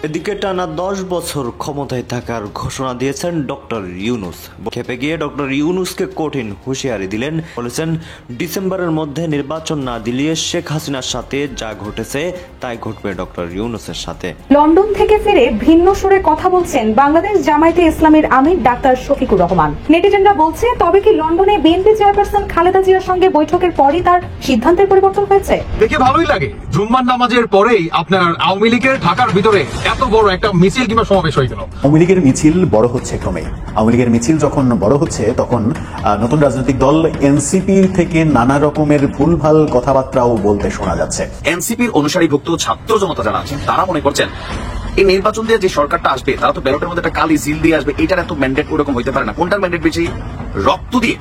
এদিকে টানা 10 বছর ক্ষমতায় থাকার ঘোষণা দিয়েছেন ডক্টর ইউনূস। খেপে গিয়ে ডক্টর ইউনূসকে কঠিন হুঁশিয়ারি দিলেন, বলেছেন ডিসেম্বরের মধ্যে নির্বাচন না দিলে শেখ হাসিনার সাথে যা ঘটেছে তাই ঘটবে ডক্টর ইউনূসের সাথে। লন্ডন থেকে ফিরে ভিন্ন সুরে কথা বলছেন বাংলাদেশ জামায়াতে ইসলামীর আমির ডাক্তার শফিকুর রহমান। নেটিজেনরা বলছে, তবে কি লন্ডনে বিএনপি চেয়ারপারসন খালেদা জিয়ার সঙ্গে বৈঠকের পরই তার সিদ্ধান্তের পরিবর্তন হয়েছে? দেখে ভালোই লাগে, জুম্মার নামাজের পরেই আপনার আওয়ামী লীগের ঢাকার ভিতরে এত বড় একটা মিছিল কিংবা সমাবেশ হয়ে গেল। আওয়ামী লীগের মিছিল বড় হচ্ছে ক্রমে। আওয়ামী লীগের মিছিল যখন বড় হচ্ছে তখন নতুন রাজনৈতিক দল এনসিপির থেকে নানা রকমের ভুলভাল কথাবার্তাও বলতে শোনা যাচ্ছে। এনসিপির অনুসারীভুক্ত ছাত্র জনতা যারা আছেন তারা মনে করছেন এই নির্বাচন দিয়ে যে সরকারটা আসবে তারা তো ব্যালটের মধ্যে একটা কালি সিল দিয়ে আসবে, এটার এত ম্যান্ডেট ওরকম হইতে পারে না। কোনটার ম্যান্ডেট বেশি? রক্ত দিয়ে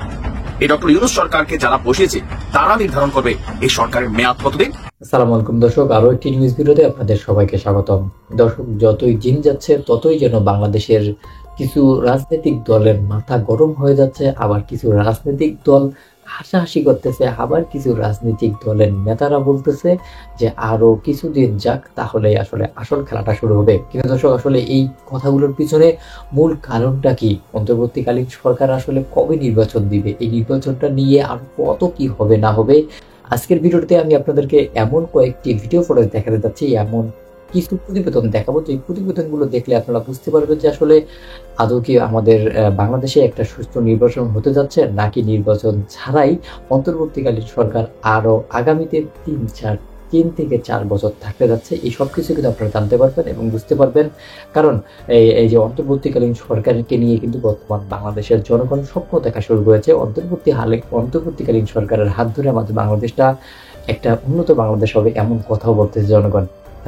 এই ডক্টর ইউনূস সরকারকে যারা বসিয়েছে তারা নির্ধারণ করবে এই সরকারের মেয়াদ কতদিন। আসসালামু আলাইকুম দর্শক, আরো একটি নিউজ ভিডিওতে আপনাদের সবাইকে স্বাগতম। দর্শক, যতই দিন যাচ্ছে ততই যেন বাংলাদেশের কিছু রাজনৈতিক দলের মাথা গরম হয়ে যাচ্ছে, আবার কিছু রাজনৈতিক দল হাসাহাসি করতেছে, আবার কিছু রাজনৈতিক দলের নেতারা বলতেছে যে আরো কিছুদিন যাক তাহলে আসলে আসল খেলাটা শুরু হবে। কিন্তু দর্শক, আসলে এই কথাগুলোর পিছনে মূল কারণটা কি? অন্তর্বর্তীকালীন সরকার আসলে কবে নির্বাচন দিবে? এই নির্বাচনটা নিয়ে আর কত কি হবে না হবে, আজকের ভিডিওতে আমি আপনাদেরকে এমন কয়েকটি ভিডিও ফুটেজ দেখাতে যাচ্ছি, এমন কিছু প্রতিবেদন দেখাবো যে প্রতিবেদনগুলো দেখলে আপনারা বুঝতে পারবেন যে আসলে আদৌ কি আমাদের বাংলাদেশে একটা সুষ্ঠু নির্বাচন হতে যাচ্ছে, নাকি নির্বাচন ছাড়াই অন্তর্বর্তীকালীন সরকার আরো আগামীতে 3 থেকে 4 বছর থাকতে যাচ্ছে। এই সব কিছু কিন্তু আপনারা জানতে পারবেন এবং বুঝতে পারবেন, কারণ এই যে অন্তর্বর্তীকালীন সরকারকে নিয়ে কিন্তু বর্তমান বাংলাদেশের জনগণ স্বপ্ন দেখা শুরু করেছে। অন্তর্বর্তীকালীন সরকারের হাত ধরে আমাদের বাংলাদেশটা একটা উন্নত বাংলাদেশ হবে, এমন কথাও বলতেছে জনগণ।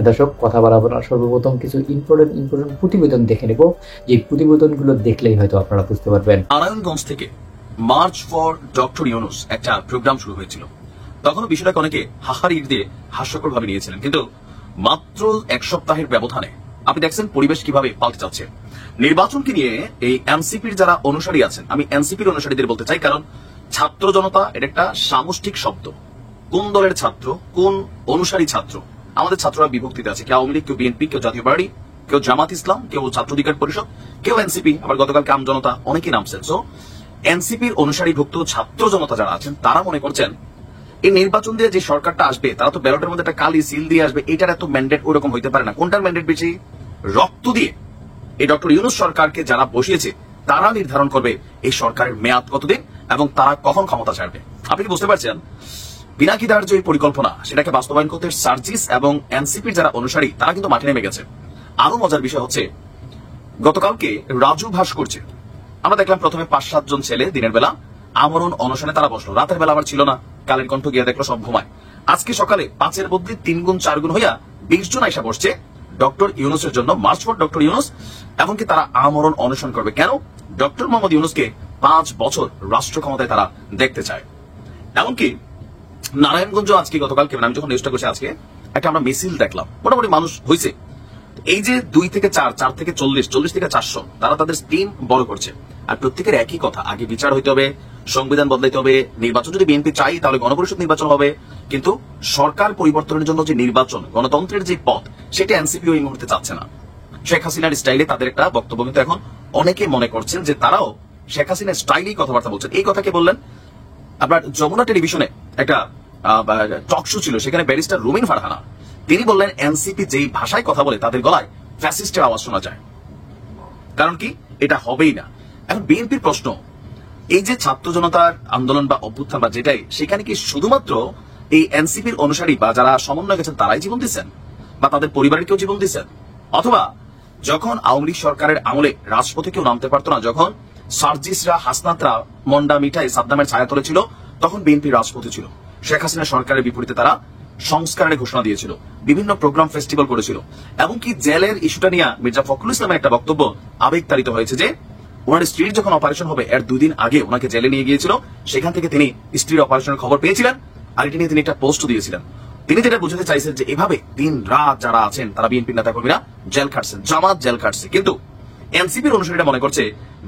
দর্শক, কথা বাড়াবো না, সর্বপ্রথম কিছু ইম্পর্টেন্ট প্রতিবেদন দেখে নেব, যে প্রতিবেদনগুলো দেখলেই হয়তো আপনারা বুঝতে পারবেন। নারায়ণগঞ্জ থেকে মার্চ ফর ডক্টর ইউনূস একটা প্রোগ্রাম শুরু হয়েছিল। তখনও বিষয়টাকে অনেকে হাহারির দিয়ে হাস্যকর ভাবে নিয়েছিলেন, কিন্তু মাত্র 1 সপ্তাহের ব্যবধানে আপনি দেখছেন পরিবেশ কিভাবে পাল্টে যাচ্ছে। নির্বাচনকে নিয়ে এই এনসিপির যারা অনুসারী আছেন, আমি এনসিপির অনুসারীদের বলতে চাই, কারণ ছাত্র জনতা এটা একটা সামষ্টিক শব্দ। কোন দলের ছাত্র, কোন অনুসারী ছাত্র? আমাদের ছাত্ররা বিভক্তিতে আছে, কেউ আওয়ামী লীগ, কেউ বিএনপি, কেউ জাতীয় পার্টি, কেউ জামাত ইসলাম, কেউ ছাত্র অধিকার পরিষদ, কেউ এনসিপি, আবার গতকাল কাম জনতা, অনেকেই নামছেন। সো এনসিপির অনুসারীভুক্ত ছাত্র জনতা যারা আছেন তারা মনে করছেন এই নির্বাচন দিয়ে যে সরকারটা আসবে তারা তো ব্যালটের মধ্যে একটা কালি সিল দিয়ে আসবে, এটার এত ম্যান্ডেট ওরকম হইতে পারে না। কোনটার ম্যান্ডেট বেশি? রক্ত দিয়ে এই ডক্টর ইউনূস সরকারকে যারা বসিয়েছে তারা নির্ধারণ করবে এই সরকারের মেয়াদ কতদিন এবং তারা কখন ক্ষমতা ছাড়বে। আপনি কি বুঝতে পারছেন? বিনাকিদার যে পরিকল্পনা সেটাকে বাস্তবায়ন করতে সার্জিস এবং এনসিপির যারা অনুসারী তারা কিন্তু মাঠে নেমে গেছে। আরো মজার বিষয় হচ্ছে, গতকালকে রাজু ভাস্কর্যে আমরা দেখলাম প্রথমে 5-7 জন ছেলে দিনের বেলা আমরণ অনশনে তারা বসলো, রাতের বেলা আবার ছিল না, কালের কণ্ঠ গিয়ে দেখলো সব ঘুমায়। আজকে সকালে 5-এর বদলে 3 গুণ 4 গুণ হইয়া 20 জন আইসা বসছে ডক্টর ইউনূসের জন্য, মার্চ ফর ডক্টর ইউনূস। এমনকি তারা আমরণ অনশন করবে। কেন? ডক্টর মোহাম্মদ ইউনূসকে 5 বছর রাষ্ট্র ক্ষমতায় তারা দেখতে চায়। এমনকি নারায়ণগঞ্জ আজকে গতকালকে আমি যখন নিউজটা করছি আজকে একটা আমরা মিছিল দেখলাম, মোটামুটি মানুষ হয়েছে। এই যে 2 থেকে 4, 4 থেকে 40, 40 থেকে 400 তারা তাদের টিম বড় করছে। আর প্রত্যেকের একই কথা, আগে বিচার হইতে হবে, সংবিধান বদলাইতে হবে, নির্বাচন যদি বিএনপি চাই তাহলে গণপরিষদ নির্বাচন হবে, কিন্তু সরকার পরিবর্তনের জন্য যে নির্বাচন, গণতন্ত্রের যে পথ, সেটা এনসিপি এই মুহূর্তে চাচ্ছে না। শেখ হাসিনার স্টাইলে তাদের একটা বক্তব্য, কিন্তু এখন অনেকে মনে করছেন যে তারাও শেখ হাসিনার স্টাইলেই কথাবার্তা বলছেন। এই কথা কে বললেন? আপনার যমুনা টেলিভিশনে একটা টক শো ছিল, সেখানে ব্যারিস্টার রুমিন ফারহানা তিনি বললেন এনসিপি যেই ভাষায় কথা বলে তাদের গলায় ফ্যাসিস্টের আওয়াজ শোনা যায়। কারণ কি? এটা হবেই না। এখন বিএনপির প্রশ্ন, এই যে ছাত্র জনতার আন্দোলন বা অভ্যুত্থান বা যেটাই, সেখানে কি শুধুমাত্র এই এনসিপির অনুসারী বা যারা সমন্বয় গেছেন তারাই জীবন দিচ্ছেন, বা তাদের পরিবারের কেউ জীবন দিচ্ছেন? অথবা যখন আওয়ামী লীগ সরকারের আমলে রাজপথে কেউ নামতে পারতো না, যখন সার্জিসরা, হাসনাতরা মন্ডা মিঠাই সাদ্দামের ছায়া তলে ছিল, তখন বিএনপি রাজপথে ছিল। শেখ হাসিনা সরকারের বিপরীতে তারা সংস্কারের ঘোষণা দিয়েছিল, বিভিন্ন প্রোগ্রাম ফেস্টিভ্যাল করেছিল। এমনকি জেলের ইস্যুটা নিয়ে মির্জা ফখরুল ইসলামের একটা বক্তব্য আবেগতাড়িত হয়েছে যে ওনার স্ত্রীর যখন অপারেশন হবে এর 2 দিন আগে ওনাকে জেলে নিয়ে গিয়েছিল, সেখান থেকে তিনি স্ত্রীর অপারেশনের খবর পেয়েছিলেন, আর এটি নিয়ে তিনি একটা পোস্ট দিয়েছিলেন। তিনি যেটা বুঝাতে চাইছেন যে এভাবে দিন রাত যারা আছেন তারা বিএনপির নেতা কর্মীরা জেল খাটছেন, জামাত জেল খাটছে। কিন্তু এনসিপির অনুসারীরা মনে করছে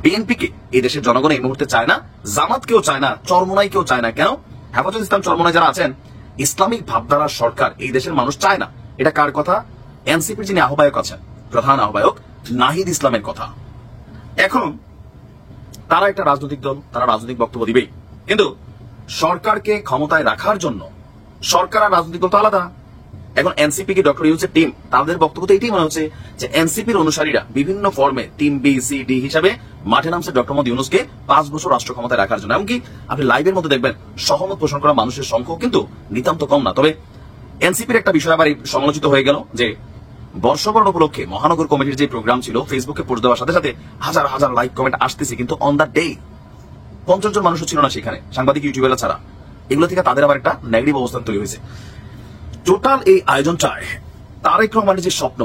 বিএনপিকে এই দেশের জনগণ এই মুহূর্তে চায় না, জামাত কেউ চায় না, চরমোনাই কেউ চায় না। কেন? হেফাজত ইসলাম চরমোনাই যারা আছেন, ইসলামিক ভাবধারার সরকার এই দেশের মানুষ চায় না। এটা কার কথা? এনসিপির যিনি আহ্বায়ক আছেন প্রধান আহ্বায়ক নাহিদ ইসলামের কথা। এখন তারা একটা রাজনৈতিক দল, তারা রাজনৈতিক বক্তব্য দিবেই, কিন্তু সরকারকে ক্ষমতায় রাখার জন্য সরকার আর রাজনৈতিক দল তো আলাদা। এখন এনসিপি কি ডক্টর ইউনূসের টিম, তাদের বক্তব্য তো এটাই মনে হচ্ছে যে এনসিপির অনুসারীরা বিভিন্ন ফর্মে টিম বি সি ডি হিসাবে মাঠে নামছে ডক্টর মোহাম্মদ ইউনূসকে 5 বছর রাষ্ট্র ক্ষমতায় রাখার জন্য। এমনকি আপনি লাইভের মধ্যে দেখবেন সহমত পোষণ করা মানুষের সংখ্যাও কিন্তু নিতান্ত কম না। তবে এনসিপির একটা বিষয় আবার সমালোচিত হয়ে গেল যে বর্ষবরণ উপলক্ষে মহানগর কমিটির যে প্রোগ্রাম ছিল ফেসবুকে পোস্ট দেওয়ার সাথে সাথে হাজার হাজার লাইক কমেন্ট আসতেছে, কিন্তু অন দ্য ডে 50 জন মানুষও ছিল না সেখানে, সাংবাদিক ইউটিউবাররা ছাড়া। এগুলো থেকে তাদের আবার একটা নেগেটিভ অবস্থান তৈরি হয়েছে। টোটাল এই আয়োজনটায় তারেক রহমানের যে স্বপ্ন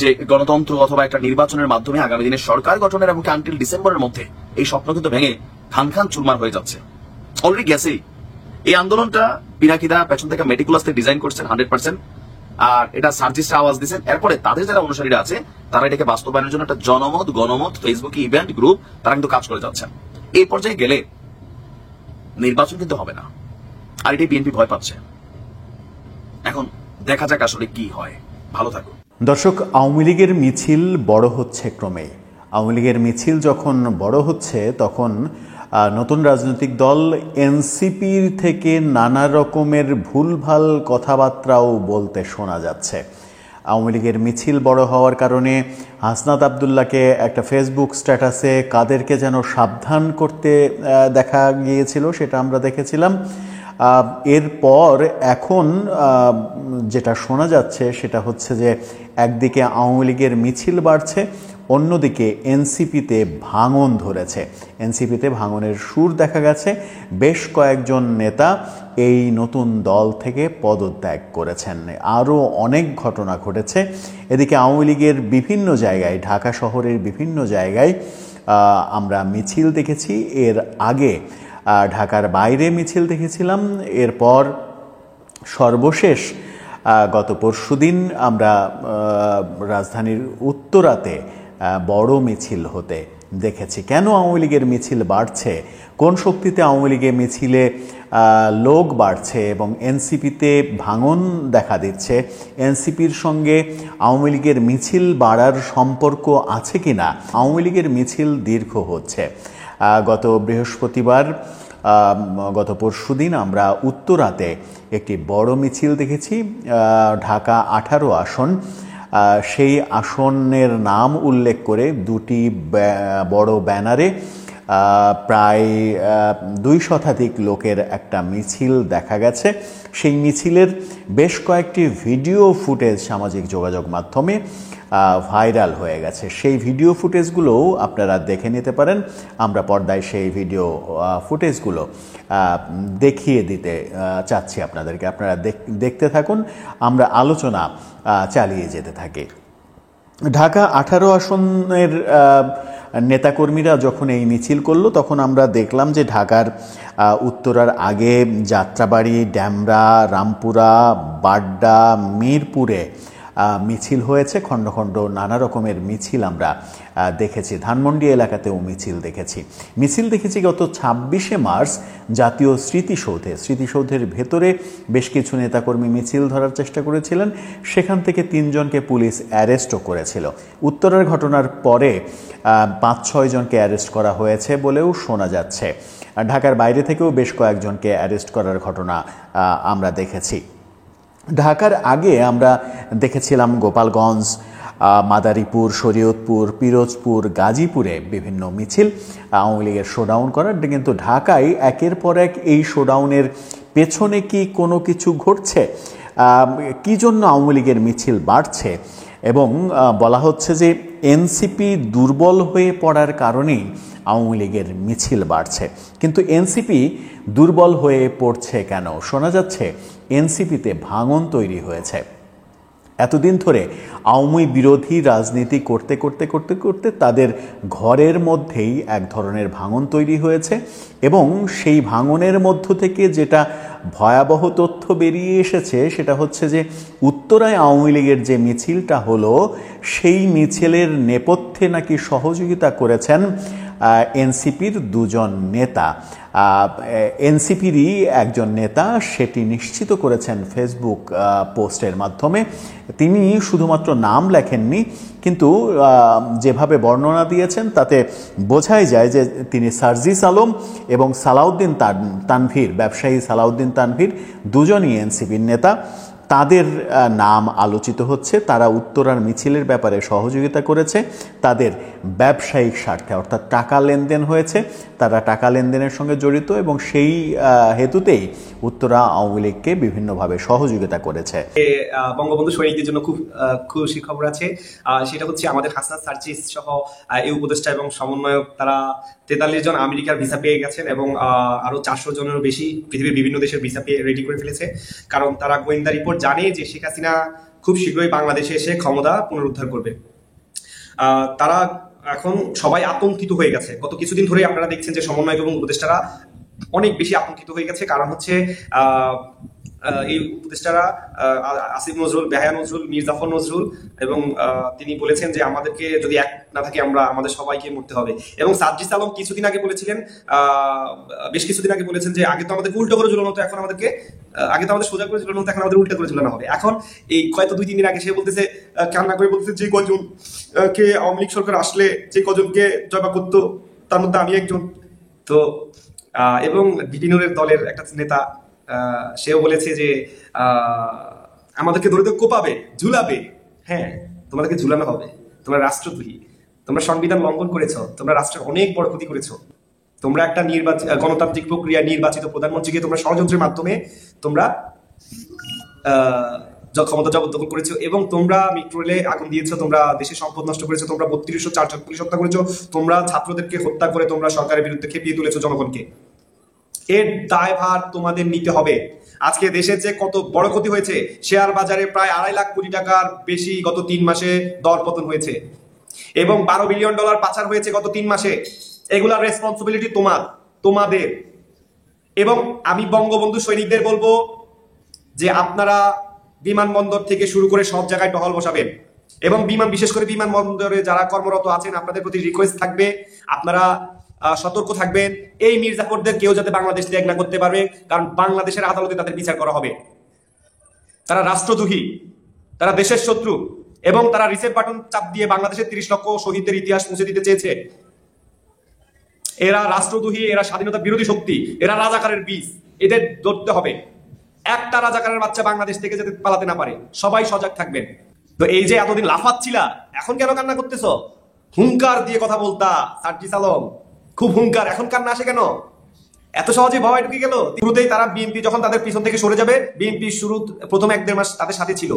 যে গণতন্ত্র অথবা একটা নির্বাচনের মাধ্যমে আগামী দিনে সরকার গঠনের এবং আনটিল ডিসেম্বরের মধ্যে, এই স্বপ্ন কিন্তু ভেঙে খান খান চুরমার হয়ে যাচ্ছে, অলরেডি গেছেই। এই আন্দোলনটা পিনাকিদা পেছন থেকে মেটিকুলাসলি ডিজাইন করছেন 100%, আর এটা সার্জিস্টরা আওয়াজ দিচ্ছেন। এরপরে তাদের যারা অনুসারীরা আছে তারা এটাকে বাস্তবায়নের জন্য একটা জনমত গণমত ফেসবুক ইভেন্ট গ্রুপ তারা কিন্তু কাজ করে যাচ্ছেন। এই পর্যায়ে গেলে নির্বাচন কিন্তু হবে না, আর এটাই বিএনপি ভয় পাচ্ছে। এখন দেখা যাক আসলে কি হয়। ভালো থাকুন দর্শক। আওয়ামী লীগের মিছিল বড় হচ্ছে ক্রমেই। আওয়ামী লীগের মিছিল যখন বড় হচ্ছে তখন নতুন রাজনৈতিক দল এনসিপির থেকে নানা রকমের ভুলভাল কথাবার্তাও বলতে শোনা যাচ্ছে। আওয়ামী লীগের মিছিল বড় হওয়ার কারণে হাসনাত আবদুল্লাহকে একটা ফেসবুক স্ট্যাটাসে কাদেরকে যেন সাবধান করতে দেখা গিয়েছিল, সেটা আমরা দেখেছিলাম। এরপর এখন যেটা শোনা যাচ্ছে সেটা হচ্ছে যে একদিকে আওয়ামী লীগের মিছিল বাড়ছে, অন্যদিকে এনসিপিতে ভাঙন ধরেছে। এনসিপিতে ভাঙনের সুর দেখা গেছে। বেশ কয়েকজন নেতা এই নতুন দল থেকে পদত্যাগ করেছেন। আরও অনেক ঘটনা ঘটেছে। এদিকে আওয়ামী লীগের বিভিন্ন জায়গায়, ঢাকা শহরের বিভিন্ন জায়গায় আমরা মিছিল দেখেছি। এর আগে ঢাকার বাইরে মিছিল দেখেছিলাম। এরপর সর্বশেষ গত পরশুদিন আমরা রাজধানীর উত্তরাতে বড় মিছিল হতে দেখেছি। কেন আওয়ামী লীগের মিছিল বাড়ছে, কোন শক্তিতে আওয়ামী লীগের মিছিলে লোক বাড়ছে এবং এনসিপিতে ভাঙন দেখা দিচ্ছে, এনসিপির সঙ্গে আওয়ামী লীগের মিছিল বাড়ার সম্পর্ক আছে কিনা, আওয়ামী লীগের মিছিল দীর্ঘ হচ্ছে। গত বৃহস্পতিবার, গত পরশুদিন আমরা উত্তরাতে একটি বড় মিছিল দেখেছি। ঢাকা 18 আসন, সেই আসনের নাম উল্লেখ করে দুটি বড় ব্যানারে প্রায় 2 শতাধিক লোকের একটা মিছিল দেখা গেছে। সেই মিছিলের বেশ কয়েকটি ভিডিও ফুটেজ সামাজিক যোগাযোগ মাধ্যমে ভাইরাল হয়ে গেছে। সেই ভিডিও ফুটেজগুলোও আপনারা দেখে নিতে পারেন। আমরা পর্দায় সেই ভিডিও ফুটেজগুলো দেখিয়ে দিতে চাচ্ছি আপনাদেরকে। আপনারা দেখতে থাকুন, আমরা আলোচনা চালিয়ে যেতে থাকি। ঢাকা 18 আসনের নেতাকর্মীরা যখন এই মিছিল করলো তখন আমরা দেখলাম যে ঢাকার উত্তরার আগে যাত্রাবাড়ি, ড্যামরা, রামপুরা, বাড্ডা, মিরপুরে মিছিল হয়েছে। খণ্ড খণ্ড নানা রকমের মিছিল আমরা দেখেছি। ধানমন্ডি এলাকাতেও মিছিল দেখেছি। মিছিল দেখেছি গত 26শে মার্চ জাতীয় স্মৃতিসৌধের ভেতরে বেশ কিছু নেতাকর্মী মিছিল ধরার চেষ্টা করেছিলেন। সেখান থেকে 3 জনকে পুলিশ অ্যারেস্টও করেছিল। উত্তরের ঘটনার পরে 5-6 জনকে অ্যারেস্ট করা হয়েছে বলেও শোনা যাচ্ছে। ঢাকার বাইরে থেকেও বেশ কয়েকজনকে অ্যারেস্ট করার ঘটনা আমরা দেখেছি। ঢাকার আগে আমরা দেখেছিলাম গোপালগঞ্জ, মাদারীপুর, শরীয়তপুর, পিরোজপুর, গাজীপুরে বিভিন্ন মিছিল আওয়ামী লীগের শোডাউন করার। কিন্তু ঢাকায় একের পর এক এই শোডাউনের পেছনে কি কোনো কিছু ঘটছে, কি জন্য আওয়ামী লীগের মিছিল বাড়ছে, এবং বলা হচ্ছে যে এনসিপি দুর্বল হয়ে পড়ার কারণেই আওয়ামী লীগের মিছিল বাড়ছে। কিন্তু এনসিপি দুর্বল হয়ে পড়ছে কেন? শোনা যাচ্ছে এনসিপিতে ভাঙন তৈরি হয়েছে। এতদিন ধরে আওয়ামী বিরোধী রাজনীতি করতে করতে করতে করতে তাদের ঘরের মধ্যেই এক ধরনের ভাঙন তৈরি হয়েছে, এবং সেই ভাঙনের মধ্য থেকে যেটা ভয়াবহ তথ্য বেরিয়ে এসেছে সেটা হচ্ছে যে উত্তরায় আওয়ামী লীগের যে মিছিলটা হলো সেই মিছিলের নেপথ্যে নাকি সহযোগিতা করেছেন এনসিপির 2 জন নেতা। এনসিপিরই একজন নেতা সেটি নিশ্চিত করেছেন ফেসবুক পোস্টের মাধ্যমে। তিনি শুধুমাত্র নাম লেখেননি, কিন্তু যেভাবে বর্ণনা দিয়েছেন তাতে বোঝাই যায় যে তিনি সার্জিস আলম এবং সালাউদ্দিন তানভীর, ব্যবসায়ী সালাউদ্দিন তানভীর, দুজনই এনসিপির নেতা। তাদের নাম আলোচিত হচ্ছে। তারা উত্তরার মিছিলের ব্যাপারে সহযোগিতা করেছে তাদের ব্যবসায়িক স্বার্থে, অর্থাৎ টাকা লেনদেন হয়েছে, তারা টাকা লেনদেনের সঙ্গে জড়িত এবং সেই হেতুতেই উত্তরা আওয়ামী লীগকে বিভিন্নভাবে সহযোগিতা করেছে। বঙ্গবন্ধু সৈনিকদের জন্য খুব খুশি খবর আছে। সেটা হচ্ছে আমাদের হাসনাত সার্জিস সহ এই উপদেষ্টা এবং সমন্বয়ক তারা 43 জন আমেরিকার ভিসা পেয়ে গেছেন এবং আরো 400 জনেরও বেশি পৃথিবীর বিভিন্ন দেশের ভিসা পেয়ে রেডি করে ফেলেছে। কারণ তারা গোয়েন্দা রিপোর্ট জানে যে শেখ হাসিনা খুব শীঘ্রই বাংলাদেশে এসে ক্ষমতা পুনরুদ্ধার করবে। তারা এখন সবাই আতঙ্কিত হয়ে গেছে। গত কিছুদিন ধরে আপনারা দেখছেন যে সমন্বয়ক এবং উপদেষ্টারা অনেক বেশি আতঙ্কিত হয়ে গেছে। কারণ হচ্ছে এই উপদেষ্টারা আসিফ নজরুল, বেহায়া নজরুল, মীর জাফর নজরুল, এবং তিনি বলেছেন যে আমাদেরকে যদি এক না থাকে আমাদের সবাইকে মরতে হবে। এবং সার্জিস আলম কিছুদিন আগে বলেছিলেন, বেশ কিছুদিন আগে বলেছেন যে আগে তো আমাদের উল্টো করে ঝুলানো হতো, এখন আমাদেরকে আগে তো আমাদের সোজা করে ঝুলানো হতো, এখন আমাদের উল্টো করে ঝুলানো হবে। এখন এই হয়তো 2-3 দিন আগে সে বলতেছে, কান্না করে বলতেছে যে কজন কে আওয়ামী লীগ সরকার আসলে যে কজনকে জবা করতো তার মধ্যে আমি একজন। তো এবং বিপিনুরের দলের একটা নেতা সেও বলেছে যে আমাদেরকে ধরে তো কোপাবে, ঝুলাবে। হ্যাঁ, তোমাদেরকে ঝুলানো হবে। তোমরা রাষ্ট্রদ্রোহী, তোমরা সংবিধান লঙ্ঘন করেছো, তোমরা রাষ্ট্রের অনেক বড় ক্ষতি করেছো। তোমরা একটা গণতান্ত্রিক প্রক্রিয়া নির্বাচিত প্রধানমন্ত্রীকে তোমরা ষড়যন্ত্রের মাধ্যমে তোমরা ক্ষমতা জবরদখল করেছো এবং তোমরা মেট্রো রেলে আগুন দিয়েছো, তোমরা দেশের সম্পদ নষ্ট করেছো, তোমরা 3204 জন পুলিশ হত্যা করেছো, তোমরা ছাত্রদেরকে হত্যা করে তোমরা সরকারের বিরুদ্ধে খেপিয়ে তুলেছো জনগণকে। এর দায়ভার তোমাদের নিতে হবে। আজকে দেশের যে কত বড় ক্ষতি হয়েছে, শেয়ার বাজারে প্রায় 2.5 লাখ কোটি টাকার বেশি গত 3 মাসে দর পতন হয়েছে এবং $12 বিলিয়ন পাচার হয়েছে গত 3 মাসে। এগুলার রেসপন্সিবিলিটি তোমাদের। এবং আমি বঙ্গবন্ধু সৈনিকদের বলবো যে আপনারা বিমানবন্দর থেকে শুরু করে সব জায়গায় টহল বসাবেন এবং বিশেষ করে বিমানবন্দরে যারা কর্মরত আছেন আপনাদের প্রতি রিকোয়েস্ট থাকবে আপনারা সতর্ক থাকবেন। এই মির্জাফরদের কেউ যাতে বাংলাদেশ ত্যাগ না করতে পারবে, কারণ বাংলাদেশের আদালতে তাদের বিচার করা হবে। তারা রাষ্ট্রদ্রোহী, তারা দেশের শত্রু এবং তারা রিসেট বাটন চাপ দিয়ে বাংলাদেশের 30 লক্ষ শহীদদের ইতিহাস মুছে দিতে চেয়েছে। এরা রাষ্ট্রদ্রোহী, এরা স্বাধীনতা বিরোধী শক্তি, এরা রাজাকারের বীজ। এদের ধরতে হবে। একটা রাজাকারের বাচ্চা বাংলাদেশ থেকে যাতে পালাতে না পারে। সবাই সজাগ থাকবেন। তো এই যে এতদিন লাফাচ্ছিলা, এখন কেন কান্না করতেছ? হুঙ্কার দিয়ে কথা বলতা সার্জিস আলম, খুব হুঙ্কার, এখন কান্না আসে কেন? এত সহজে ভয় ঢুকে গেল। শুরুতেই তারা বিএনপি যখন তাদের পিছন থেকে সরে যাবে, বিএনপি প্রথম 1-1.5 মাস তাদের সাথে ছিল।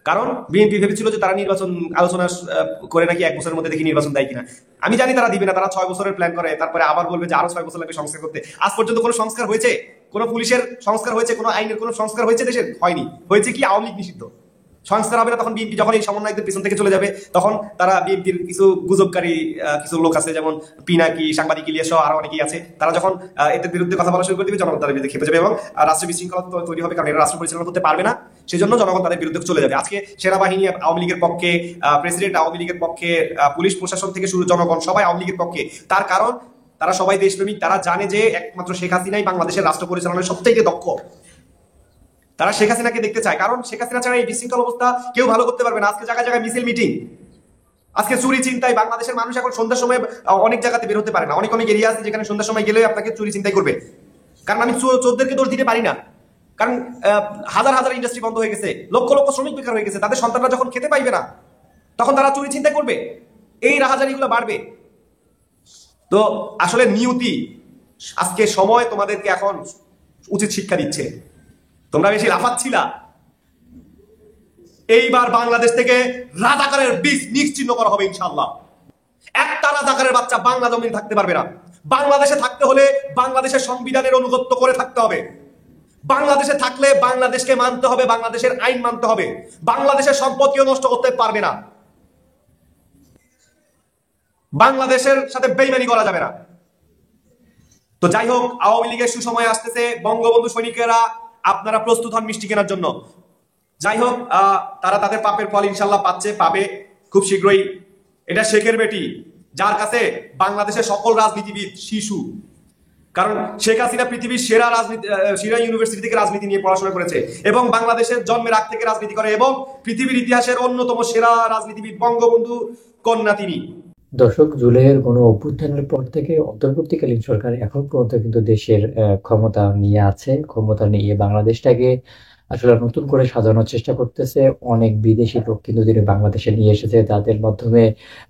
কারণ বিএনপি ভেবেছিল যে তারা নির্বাচন আলোচনা করে নাকি 1 বছরের মধ্যে দেখি নির্বাচন দেয় কিনা। আমি জানি তারা দিবে না, তারা 6 বছরের প্ল্যান করে, তারপরে আবার বলবে যে আরো 6 বছর লাগবে সংস্কার করতে। আজ পর্যন্ত কোনো সংস্কার হয়েছে? কোনো পুলিশের সংস্কার হয়েছে? কোনো আইনের কোনো সংস্কার হয়েছে দেশের? হয়নি। হয়েছে কি? আওয়ামী লীগ নিষিদ্ধ। সংস্কার হবে না তখন বিএনপি যখন এই সমন্বয়কদের পিছন থেকে চলে যাবে, তখন তারা বিএনপির কিছু গুজবকারী কিছু লোক আছে, যেমন পিনাকি, সাংবাদিক ইলিয়াস সহ আরো অনেকেই আছে, তারা যখন এদের বিরুদ্ধে কথা বলা শুরু করে দিবে, জনগণ তাদের বিরুদ্ধে খেপে যাবে এবং রাষ্ট্র বিশৃঙ্খলা তৈরি হবে, কারণ এরা রাষ্ট্র পরিচালনা করতে পারবে না। সেজন্য জনগণ তাদের বিরুদ্ধে চলে যাবে। আজকে সেনাবাহিনী আওয়ামী লীগের পক্ষে, প্রেসিডেন্ট আওয়ামী লীগের পক্ষে, পুলিশ প্রশাসন থেকে শুরু জনগণ সবাই আওয়ামী লীগের পক্ষে। তার কারণ তারা সবাই দেশপ্রেমিক। তারা জানে যে একমাত্র শেখ হাসিনাই বাংলাদেশের রাষ্ট্র পরিচালনায় সবথেকে দক্ষ। তারা শেখ হাসিনাকে দেখতে চায়, কারণ শেখ হাসিনা ছাড়া এই বিশৃঙ্খল অবস্থা কেউ ভালো করতে পারবে না। আজকে জায়গায় জায়গায় মিছিল মিটিং, আজকে চুরি চিন্তায় বাংলাদেশের মানুষ এখন সন্ধ্যার সময় অনেক জায়গাতে বের হতে পারে না। অনেক এরিয়া আছে যেখানে সন্ধ্যার সময় গেলে আপনাকে চুরি চিন্তাই করবে। কারণ আমি চোরদেরকে দোষ দিতে পারি না, কারণ হাজার হাজার ইন্ডাস্ট্রি বন্ধ হয়ে গেছে, লক্ষ লক্ষ শ্রমিক বেকার হয়ে গেছে। তাদের সন্তানরা যখন খেতে পাইবে না, তখন তারা চুরি চিন্তা করবে, এই রাহাজারিগুলো বাড়বে। তো আসলে নিয়তি, আজকে সময় তোমাদেরকে এখন উচিত শিক্ষা দিচ্ছে। তোমরা বেশি লাফাচ্ছিলা। এইবার বাংলাদেশ থেকে রাজাকারের বীজ নিশ্চিহ্ন করা হবে ইনশাআল্লাহ। একটা রাজাকারের বাচ্চা বাংলা জমিন থাকতে পারবে না। বাংলাদেশে থাকতে হলে বাংলাদেশের সংবিধানের অনুগত্য করে থাকতে হবে। বাংলাদেশে থাকলে বাংলাদেশকে মানতে হবে, বাংলাদেশের আইন মানতে হবে। বাংলাদেশের সম্পদ কেউ নষ্ট করতে পারবে না। বাংলাদেশের সাথে বেইমানি করা যাবে না। তো যাই হোক, আওয়ামী লীগের সুসময় আসতেছে। বঙ্গবন্ধু সৈনিকেরা আপনারা প্রস্তুত হন মিষ্টি কেনার জন্য। যাই হোক, তারা তাদের পাপের ফল ইনশাল্লাহ পাবে খুব শীঘ্রই। এটা শেখের বেটি, যার কাছে বাংলাদেশের সকল রাজনীতিবিদ শিশু। কারণ শেখ হাসিনা পৃথিবীর সেরা ইউনিভার্সিটি থেকে রাজনীতি নিয়ে পড়াশোনা করেছে এবং বাংলাদেশের জন্মের আগ থেকে রাজনীতি করে এবং পৃথিবীর ইতিহাসের অন্যতম সেরা রাজনীতিবিদ বঙ্গবন্ধু কন্যা তিনি। দর্শক, জুলাইয়ের গণ অভ্যুত্থানের পর থেকে অন্তর্বর্তীকালীন সরকার এখন পর্যন্ত কিন্তু দেশের ক্ষমতা নিয়ে আছে। ক্ষমতা নিয়ে বাংলাদেশটাকে আসলে নতুন করে সাজানোর চেষ্টা করতেছে। অনেক বিদেশি লোক কিন্তু তিনি বাংলাদেশে নিয়ে এসেছে, তাদের মাধ্যমে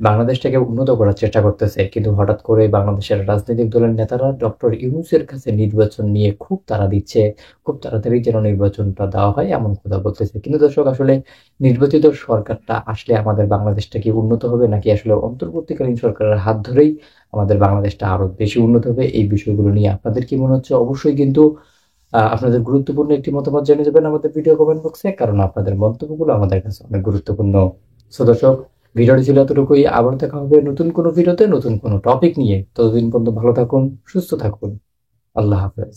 বাংলাদেশটাকে উন্নত করার চেষ্টা করতেছে। কিন্তু হঠাৎ করে বাংলাদেশের রাজনৈতিক দলের নেতারা ডক্টর ইউনূসের কাছে নির্বাচন নিয়ে খুব তাড়া দিচ্ছে, খুব তাড়াতাড়ি যেন নির্বাচনটা দেওয়া হয় এমন কথা বলতেছে। কিন্তু দর্শক, আসলে নির্বাচিত সরকারটা আসলে আমাদের বাংলাদেশটা কি উন্নত হবে, নাকি আসলে অন্তর্বর্তীকালীন সরকারের হাত ধরেই আমাদের বাংলাদেশটা আরো বেশি উন্নত হবে? এই বিষয়গুলো নিয়ে আপনাদের কি মনে হচ্ছে? অবশ্যই কিন্তু আপনাদের গুরুত্বপূর্ণ একটি মতামত জানিয়ে যাবেন আমাদের ভিডিও কমেন্ট বক্সে, কারণ আপনাদের মন্তব্যগুলো আমাদের কাছে অনেক গুরুত্বপূর্ণ। সো দর্শক, ভিডিওটি ছিল এতটুকুই। আবার দেখা হবে নতুন কোনো ভিডিওতে নতুন কোনো টপিক নিয়ে। ততদিন পর্যন্ত ভালো থাকুন, সুস্থ থাকুন। আল্লাহ হাফেজ।